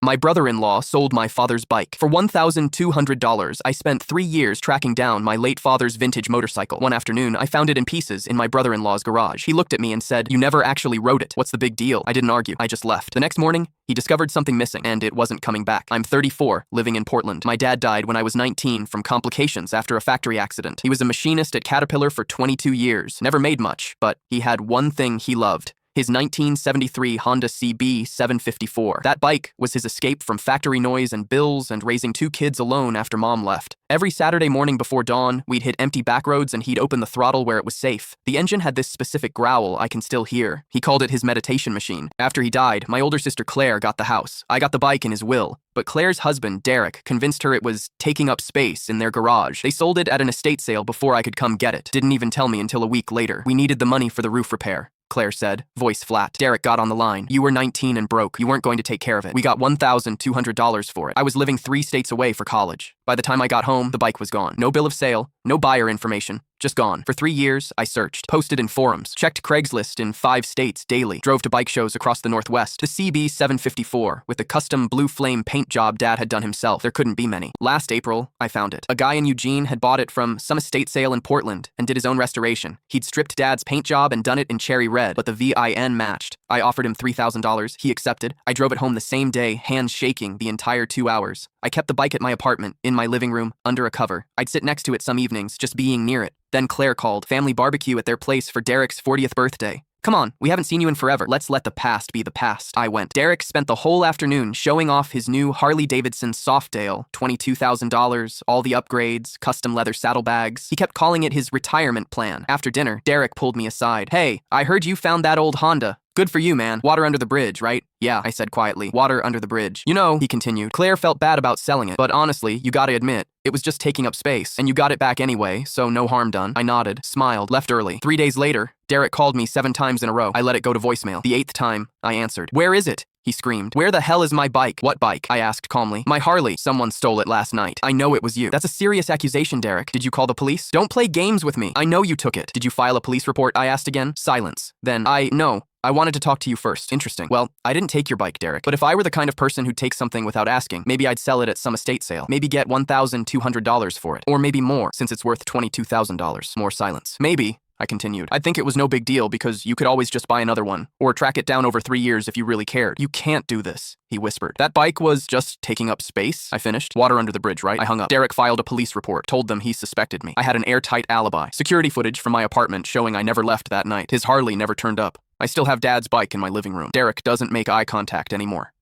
My brother-in-law sold my father's bike. For $1,200, I spent 3 years tracking down my late father's vintage motorcycle. One afternoon, I found it in pieces in my brother-in-law's garage. He looked at me and said, "You never actually rode it. What's the big deal?" I didn't argue. I just left. The next morning, he discovered something missing, and it wasn't coming back. I'm 34, living in Portland. My dad died when I was 19 from complications after a factory accident. He was a machinist at Caterpillar for 22 years. Never made much, but he had one thing he loved: his 1973 Honda CB 754. That bike was his escape from factory noise and bills and raising 2 kids alone after mom left. Every Saturday morning before dawn, we'd hit empty back roads and he'd open the throttle where it was safe. The engine had this specific growl I can still hear. He called it his meditation machine. After he died, my older sister Claire got the house. I got the bike in his will. But Claire's husband, Derek, convinced her it was taking up space in their garage. They sold it at an estate sale before I could come get it. Didn't even tell me until a week later. "We needed the money for the roof repair," Claire said, voice flat. Derek got on the line. "You were 19 and broke. You weren't going to take care of it. We got $1,200 for it. I was living 3 states away for college. By the time I got home, the bike was gone. No bill of sale, no buyer information. Just gone. For 3 years, I searched, posted in forums, checked Craigslist in 5 states daily, drove to bike shows across the Northwest. The CB 754, with the custom blue flame paint job Dad had done himself. There couldn't be many. Last April, I found it. A guy in Eugene had bought it from some estate sale in Portland and did his own restoration. He'd stripped Dad's paint job and done it in cherry red, but the VIN matched. I offered him $3,000. He accepted. I drove it home the same day, hands shaking the entire 2 hours. I kept the bike at my apartment, in my living room, under a cover. I'd sit next to it some evenings, just being near it. Then Claire called. Family barbecue at their place for Derek's 40th birthday. "Come on, we haven't seen you in forever. Let's let the past be the past." I went. Derek spent the whole afternoon showing off his new Harley-Davidson Softail, $22,000, all the upgrades, custom leather saddlebags. He kept calling it his retirement plan. After dinner, Derek pulled me aside. "Hey, I heard you found that old Honda. Good for you, man. Water under the bridge, right?" "Yeah," I said quietly. "Water under the bridge. You know," he continued, "Claire felt bad about selling it, but honestly, you gotta admit, it was just taking up space, and you got it back anyway, so no harm done." I nodded, smiled, left early. 3 days later, Derek called me 7 times in a row. I let it go to voicemail. The 8th time, I answered. "Where is it?" he screamed. "Where the hell is my bike?" "What bike?" I asked calmly. "My Harley. Someone stole it last night." "I know it was you." "That's a serious accusation, Derek. Did you call the police?" "Don't play games with me. I know you took it." "Did you file a police report?" I asked again. Silence. Then, "No. I wanted to talk to you first." "Interesting. Well, I didn't take your bike, Derek. But if I were the kind of person who'd take something without asking, maybe I'd sell it at some estate sale. Maybe get $1,200 for it. Or maybe more, since it's worth $22,000. More silence. "Maybe," I continued, "I'd think it was no big deal because you could always just buy another one, or track it down over 3 years if you really cared." "You can't do this," he whispered. "That bike was just taking up space," I finished. "Water under the bridge, right?" I hung up. Derek filed a police report, told them he suspected me. I had an airtight alibi. Security footage from my apartment showing I never left that night. His Harley never turned up. I still have Dad's bike in my living room. Derek doesn't make eye contact anymore.